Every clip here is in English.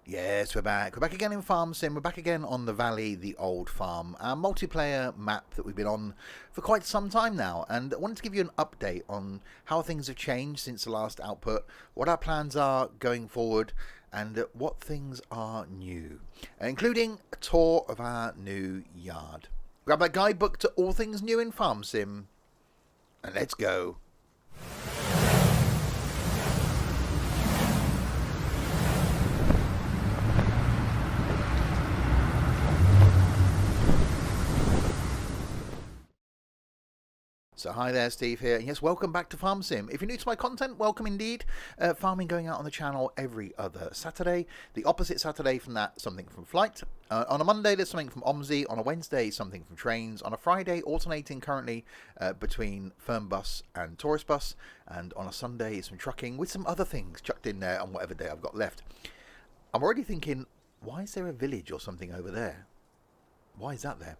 Yes, we're back. We're back again in Farm Sim. We're back again on the Valley, the Old Farm, our multiplayer map that we've been on for quite some time now. And I wanted to give you an update on how things have changed since the last output, what our plans are going forward, and what things are new, including a tour of our new yard. Grab that guidebook to all things new in Farm Sim, and let's go. So hi there, Steve here, and yes, welcome back to Farm Sim. If you're new to my content, welcome indeed. Farming going out on the channel every other Saturday. The opposite Saturday from that, something from Flight. On a Monday, there's something from OMSI. On a Wednesday, something from Trains. On a Friday, alternating currently between Farmhouse and Tourist Bus. And on a Sunday, some trucking with some other things chucked in there on whatever day I've got left. I'm already thinking, why is there a village or something over there? Why is that there?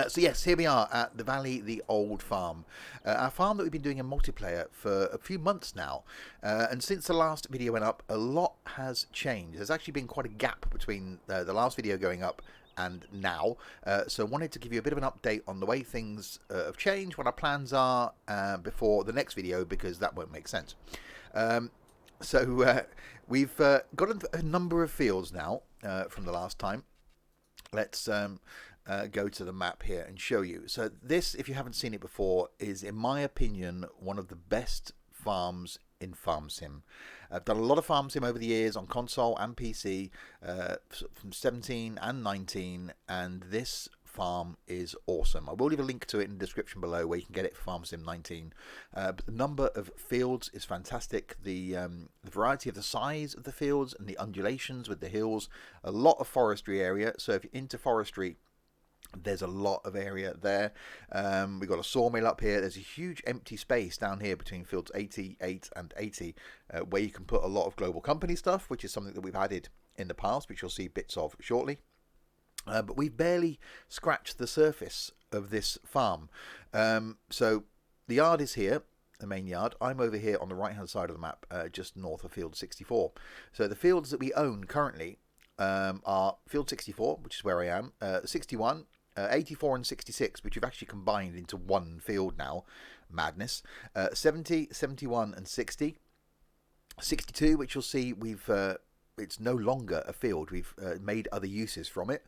So yes, here we are at the Valley, the Old Farm. Our farm that we've been doing in multiplayer for a few months now. And since the last video went up, a lot has changed. There's actually been quite a gap between the last video going up and now. So I wanted to give you a bit of an update on the way things have changed, what our plans are before the next video, because that won't make sense. We've got a number of fields now from the last time. Let's go to the map here and show you. So this, if you haven't seen it before, is in my opinion one of the best farms in Farm Sim. I've done a lot of Farm Sim over the years on console and PC from 17 and 19, and this farm is awesome. I will leave a link to it in the description below where you can get it for Farm Sim 19. But the number of fields is fantastic. The variety of the size of the fields and the undulations with the hills. A lot of forestry area. So if you're into forestry, there's a lot of area there. We've got a sawmill up here. There's a huge empty space down here between fields 88 and 80 where you can put a lot of global company stuff, which is something that we've added in the past, which you'll see bits of shortly. But we've barely scratched the surface of this farm. So the yard is here, the main yard. I'm over here on the right hand side of the map, just north of field 64. So the fields that we own currently are field 64, which is where I am, 61, 84 and 66, which we've actually combined into one field now. Madness. 70, 71 and 60. 62, which you'll see we've it's no longer a field. We've made other uses from it.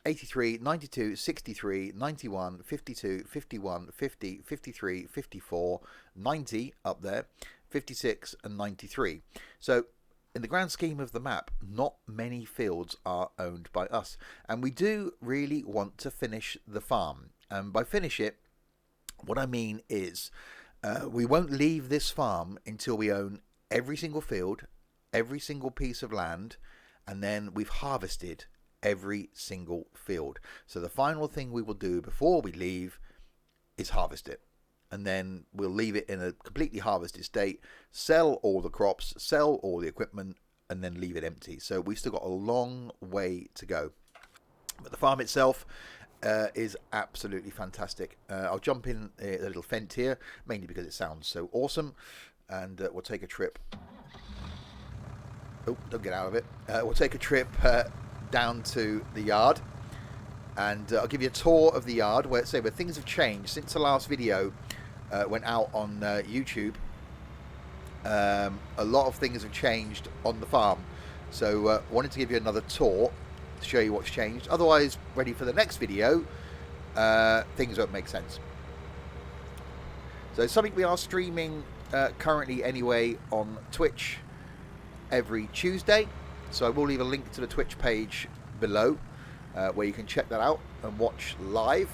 83, 92, 63, 91, 52, 51, 50, 53, 54, 90 up there, 56 and 93. So in the grand scheme of the map, not many fields are owned by us. And we do really want to finish the farm. And by finish it, what I mean is we won't leave this farm until we own every single field, every single piece of land, and then we've harvested every single field. So the final thing we will do before we leave is harvest it. And then we'll leave it in a completely harvested state, sell all the crops, sell all the equipment, and then leave it empty. So we've still got a long way to go. But the farm itself is absolutely fantastic. I'll jump in a little fence here, mainly because it sounds so awesome. And we'll take a trip. Oh, don't get out of it. We'll take a trip down to the yard. And I'll give you a tour of the yard where things have changed since the last video went out on YouTube. A lot of things have changed on the farm, so wanted to give you another tour to show you what's changed. Otherwise, ready for the next video, things won't make sense. So it's something we are streaming currently anyway on Twitch every Tuesday, so I will leave a link to the Twitch page below where you can check that out and watch live.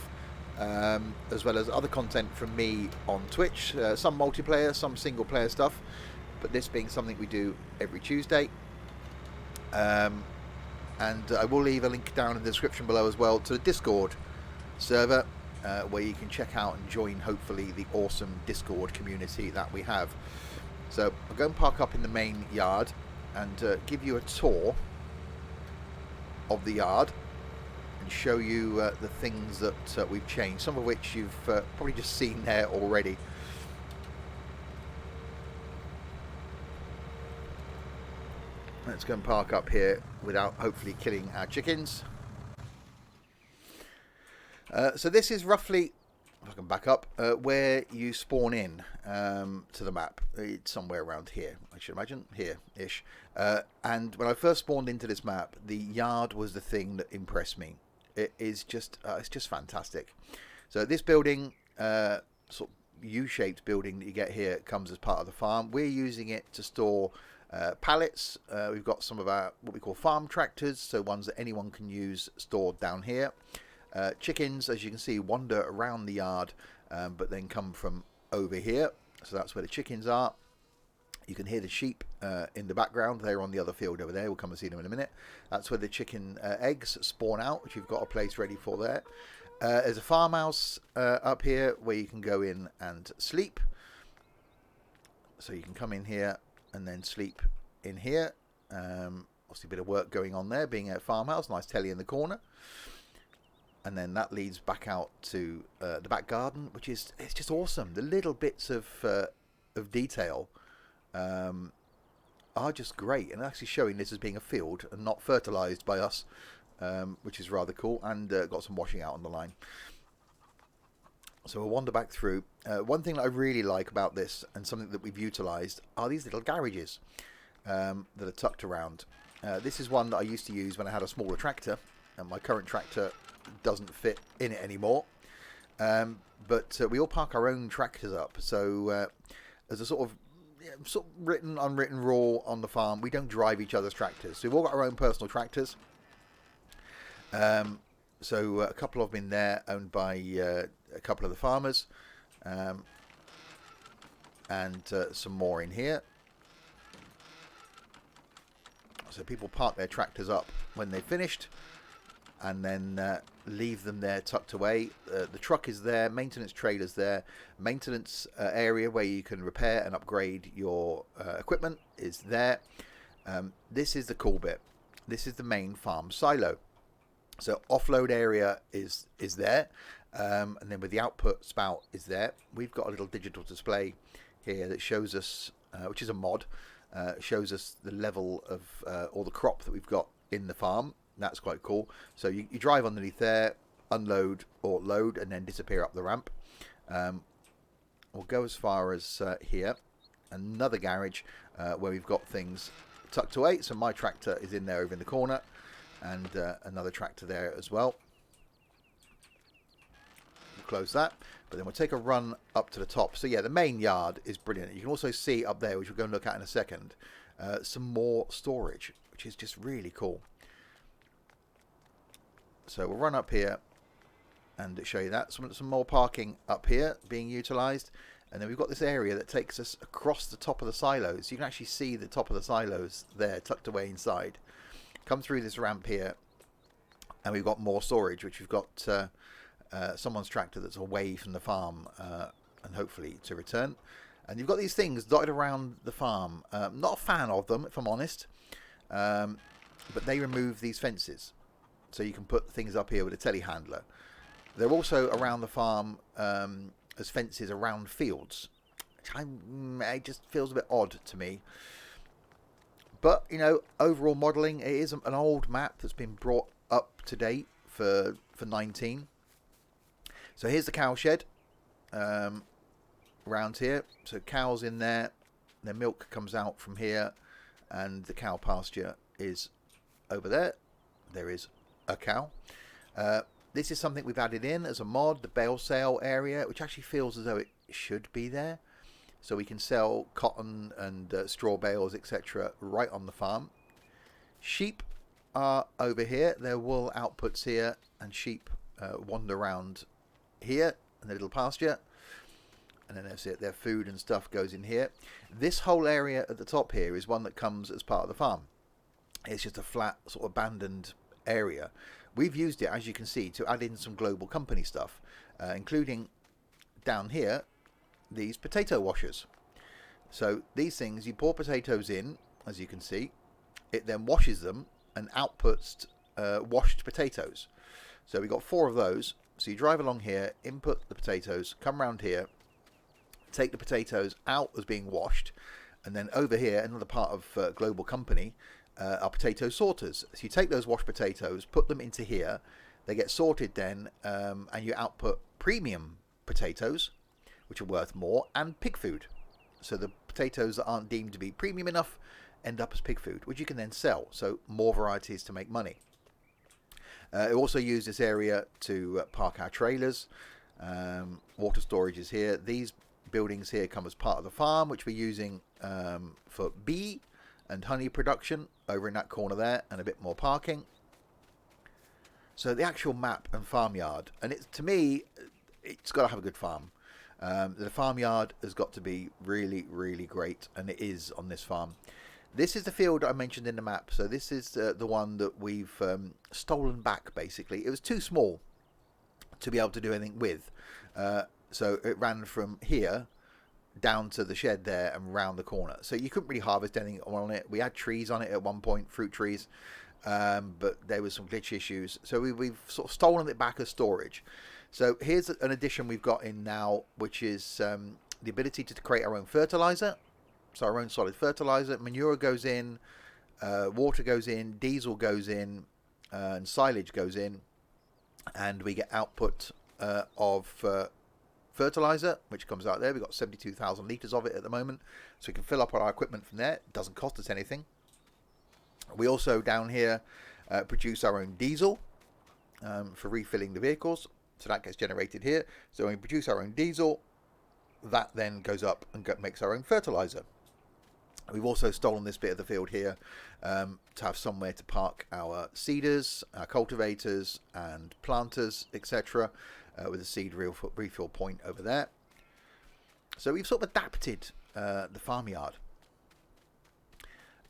As well as other content from me on Twitch, some multiplayer, some single player stuff, but this being something we do every Tuesday. And I will leave a link down in the description below as well to the Discord server where you can check out and join hopefully the awesome Discord community that we have. So I'll go and park up in the main yard and give you a tour of the yard and show you the things that we've changed, some of which you've probably just seen there already. Let's go and park up here without hopefully killing our chickens. So this is roughly, if I can back up, where you spawn in to the map. It's somewhere around here, I should imagine, here-ish. And when I first spawned into this map, the yard was the thing that impressed me. It is just, it's just fantastic. So this building, sort of U-shaped building that you get here, comes as part of the farm. We're using it to store pallets. We've got some of our what we call farm tractors, so ones that anyone can use, stored down here. Chickens, as you can see, wander around the yard, but then come from over here. So that's where the chickens are. You can hear the sheep in the background. They're on the other field over there. We'll come and see them in a minute. That's where the chicken eggs spawn out, which you've got a place ready for there. There's a farmhouse up here where you can go in and sleep. So you can come in here and then sleep in here. Obviously a bit of work going on there, being a farmhouse. Nice telly in the corner. And then that leads back out to the back garden, which is, it's just awesome. The little bits of detail are just great, and actually showing this as being a field and not fertilized by us, which is rather cool, and got some washing out on the line. So we'll wander back through. One thing that I really like about this, and something that we've utilized, are these little garages that are tucked around. This is one that I used to use when I had a smaller tractor, and my current tractor doesn't fit in it anymore. But we all park our own tractors up, so as a sort of written, unwritten rule on the farm, we don't drive each other's tractors. So we've all got our own personal tractors. So a couple of them in there, owned by a couple of the farmers, and some more in here. So people park their tractors up when they've finished, and then leave them there tucked away. The truck is there, maintenance trailer's there, maintenance area where you can repair and upgrade your equipment is there. This is the cool bit. This is the main farm silo. So offload area is there, and then with the output spout is there. We've got a little digital display here that shows us, which is a mod, shows us the level of all the crop that we've got in the farm. That's quite cool. So you drive underneath there, unload or load, and then disappear up the ramp. We'll go as far as here, another garage where we've got things tucked away. So my tractor is in there over in the corner, and another tractor there as well. We'll close that, but then we'll take a run up to the top. So yeah, the main yard is brilliant. You can also see up there, which we'll go and look at in a second, some more storage, which is just really cool. So we'll run up here and show you that. Some more parking up here being utilised. And then we've got this area that takes us across the top of the silos. You can actually see the top of the silos there tucked away inside. Come through this ramp here, and we've got more storage, which we've got someone's tractor that's away from the farm, and hopefully to return. And you've got these things dotted around the farm. Not a fan of them, if I'm honest, but they remove these fences. So you can put things up here with a telehandler. They're also around the farm as fences around fields. It just feels a bit odd to me. But, you know, overall modelling, it is an old map that's been brought up to date for 19. So here's the cow shed around here. So cows in there, their milk comes out from here, and the cow pasture is over there. There is a cow. This is something we've added in as a mod, the bale sale area, which actually feels as though it should be there. So we can sell cotton and straw bales, etc. right on the farm. Sheep are over here. Their wool outputs here, and sheep wander around here in the little pasture. And then that's it. Their food and stuff goes in here. This whole area at the top here is one that comes as part of the farm. It's just a flat, sort of abandoned area. We've used it, as you can see, to add in some global company stuff, including down here these potato washers. So these things, you pour potatoes in, as you can see, it then washes them and outputs washed potatoes. So we've got 4 of those. So you drive along here, input the potatoes, come around here, take the potatoes out as being washed, and then over here, another part of global company, are potato sorters. So you take those washed potatoes, put them into here, they get sorted then, and you output premium potatoes, which are worth more, and pig food. So the potatoes that aren't deemed to be premium enough end up as pig food, which you can then sell. So more varieties to make money. We also use this area to park our trailers. Water storage is here. These buildings here come as part of the farm, which we're using for bee and honey production over in that corner there, and a bit more parking. So the actual map and farmyard, and it's, to me, it's got to have a good farm. The farmyard has got to be really, really great, and it is on this farm. This is the field I mentioned in the map. So this is the one that we've stolen back, basically. It was too small to be able to do anything with. So it ran from here down to the shed there and round the corner. So you couldn't really harvest anything on it. We had trees on it at one point, fruit trees, but there was some glitch issues. So we've sort of stolen it back as storage. So here's an addition we've got in now, which is the ability to create our own fertilizer. So our own solid fertilizer. Manure goes in, water goes in, diesel goes in, and silage goes in. And we get output of fertilizer, which comes out there. We've got 72,000 litres of it at the moment. So we can fill up our equipment from there. It doesn't cost us anything. We also down here produce our own diesel for refilling the vehicles. So that gets generated here. So when we produce our own diesel, that then goes up and makes our own fertilizer. We've also stolen this bit of the field here to have somewhere to park our seeders, our cultivators and planters, etc. With a seed refill point over there. So we've sort of adapted the farmyard.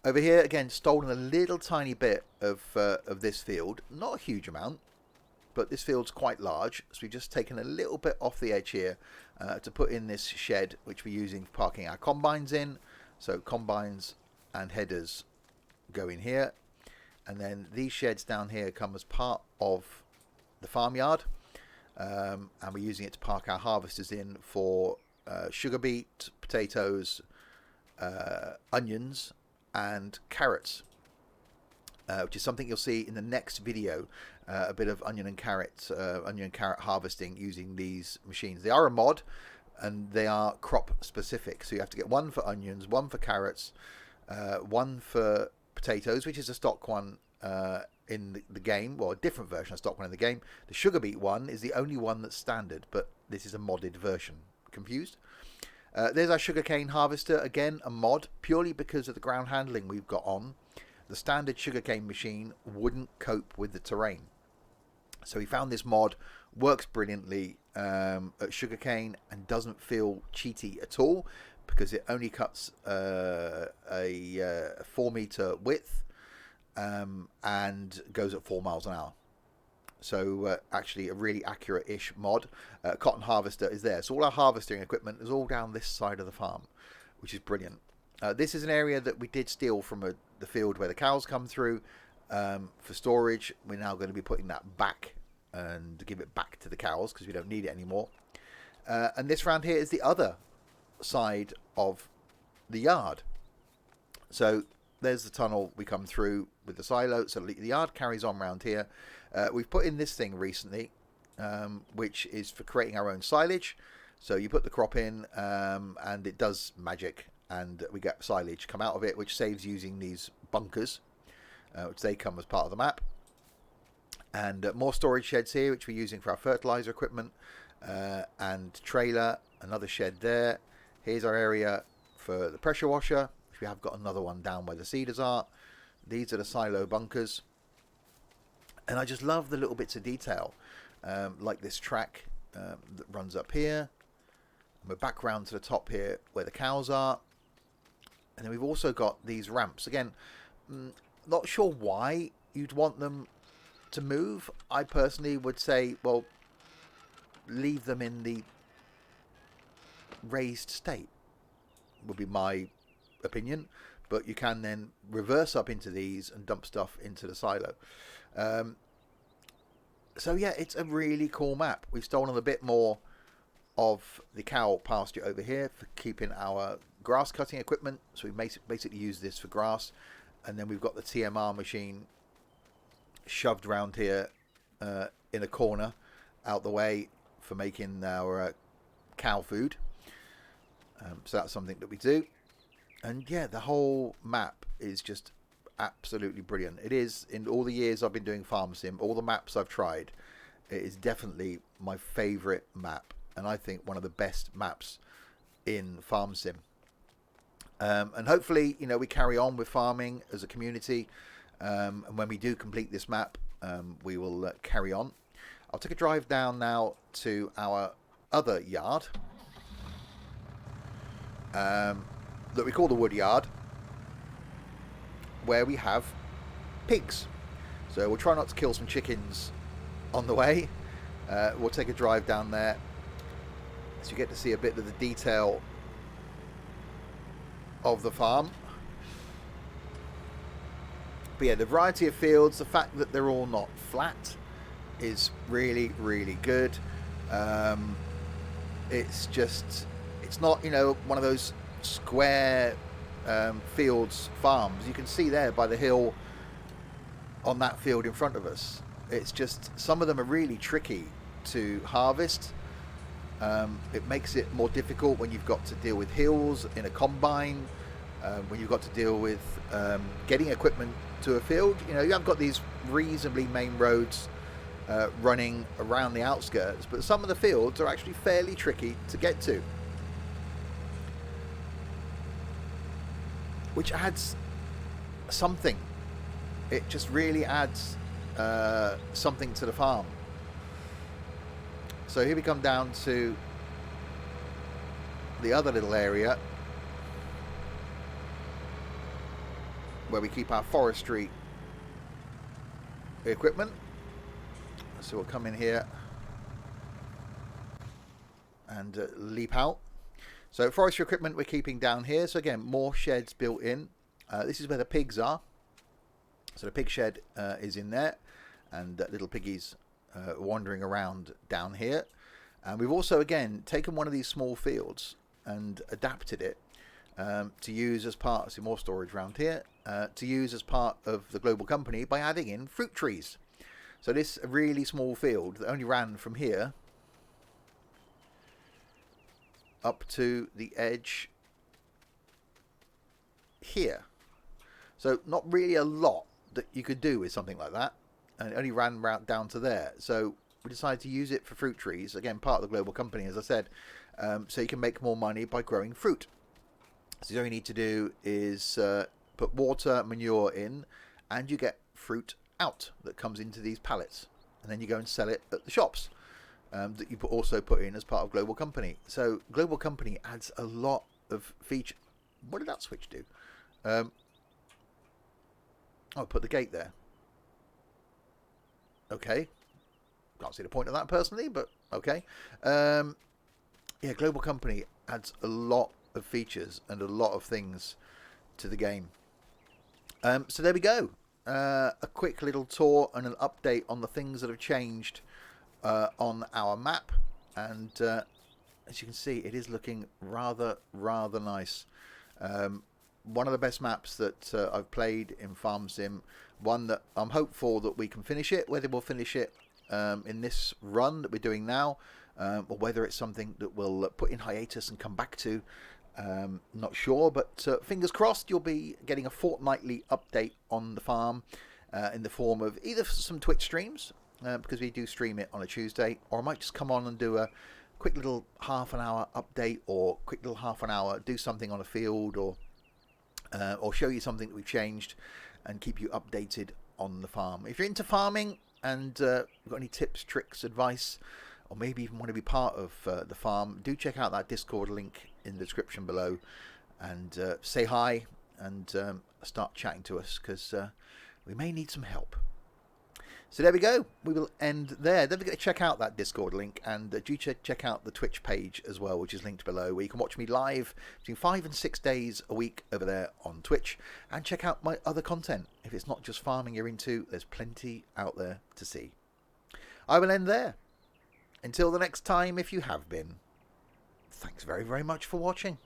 Over here, again, stolen a little tiny bit of this field. Not a huge amount, but this field's quite large. So we've just taken a little bit off the edge here to put in this shed, which we're using for parking our combines in. So combines and headers go in here. And then these sheds down here come as part of the farmyard. And we're using it to park our harvesters in for sugar beet, potatoes, onions and carrots. Which is something you'll see in the next video, a bit of onion and carrot harvesting using these machines. They are a mod, and they are crop specific. So you have to get one for onions, one for carrots, one for potatoes, which is a stock one in the game, well, a different version of stock one in the game. The sugar beet one is the only one that's standard, but this is a modded version. Confused? There's our sugarcane harvester, again a mod, purely because of the ground handling we've got on. The standard sugarcane machine wouldn't cope with the terrain. So we found this mod, works brilliantly at sugarcane and doesn't feel cheaty at all, because it only cuts a 4 meter width and goes at 4 miles an hour. So actually a really accurate-ish mod. Cotton harvester is there. So all our harvesting equipment is all down this side of the farm, which is brilliant. This is an area that we did steal from the field where the cows come through for storage. We're now going to be putting that back and give it back to the cows because we don't need it anymore. And this round here is the other side of the yard. So there's the tunnel we come through with the silo. So the yard carries on round here. We've put in this thing recently, which is for creating our own silage. So you put the crop in and it does magic. And we get silage come out of it, which saves using these bunkers, which they come as part of the map. And more storage sheds here, which we're using for our fertilizer equipment, and trailer, another shed there. Here's our area for the pressure washer, which we have got another one down where the seeders are. These are the silo bunkers. And I just love the little bits of detail, like this track that runs up here. And we're back round to the top here where the cows are. And then we've also got these ramps. Again, not sure why you'd want them to move. I personally would say, well, leave them in the raised state, would be my opinion. But you can then reverse up into these and dump stuff into the silo. So yeah, it's a really cool map. We've stolen a bit more of the cow pasture over here for keeping our grass cutting equipment. So we basically use this for grass, and then we've got the TMR machine shoved around here in a corner out the way for making our cow food. So that's something that we do. And yeah, the whole map is just absolutely brilliant. It is, in all the years I've been doing Farm Sim, all the maps I've tried, it is definitely my favourite map, and I think one of the best maps in Farm Sim. And hopefully, you know, we carry on with farming as a community, and when we do complete this map, we will carry on. I'll take a drive down now to our other yard that we call the wood yard, where we have pigs. So we'll try not to kill some chickens on the way. We'll take a drive down there so you get to see a bit of the detail of the farm. But yeah, the variety of fields, the fact that they're all not flat is really, really good. It's just, it's not, you know, one of those square fields farms. You can see there by the hill on that field in front of us. It's just, some of them are really tricky to harvest. It makes it more difficult when you've got to deal with hills in a combine, when you've got to deal with getting equipment to a field. You know, you haven't got these reasonably main roads running around the outskirts, but some of the fields are actually fairly tricky to get to, which adds something. It just really adds something to the farm. So here we come down to the other little area where we keep our forestry equipment. So we'll come in here and leap out. So forestry equipment we're keeping down here. So again, more sheds built in. This is where the pigs are. So the pig shed is in there, and little piggies wandering around down here. And we've also again taken one of these small fields and adapted it to use as part, see more storage around here, to use as part of the global company by adding in fruit trees. So this really small field that only ran from here up to the edge here. So not really a lot that you could do with something like that, and it only ran right down to there. So we decided to use it for fruit trees, again part of the global company, as I said, so you can make more money by growing fruit. So all you need to do is put water, manure in, and you get fruit out that comes into these pallets, and then you go and sell it at the shops that you also put in as part of global company. So global company adds a lot of feature. What did that switch do? I'll put the gate there. Okay, can't see the point of that personally, but okay. Yeah, global company adds a lot of features and a lot of things to the game. So there we go. A quick little tour and an update on the things that have changed on our map, and as you can see, it is looking rather nice. One of the best maps that I've played in Farm Sim, one that I'm hopeful that we can finish it. Whether we'll finish it in this run that we're doing now, or whether it's something that we'll put in hiatus and come back to, not sure, but fingers crossed you'll be getting a fortnightly update on the farm in the form of either some Twitch streams, because we do stream it on a Tuesday, or I might just come on and do a quick little half an hour update, or quick little half an hour do something on a field, or show you something that we've changed and keep you updated on the farm. If you're into farming and got any tips, tricks, advice, or maybe even want to be part of the farm, do check out that Discord link in the description below, and say hi and start chatting to us, because we may need some help. So there we go. We will end there. Don't forget to check out that Discord link, and do check out the Twitch page as well, which is linked below, where you can watch me live between 5 and 6 days a week over there on Twitch, and check out my other content. If it's not just farming you're into, there's plenty out there to see. I will end there. Until the next time, if you have been, thanks very much for watching.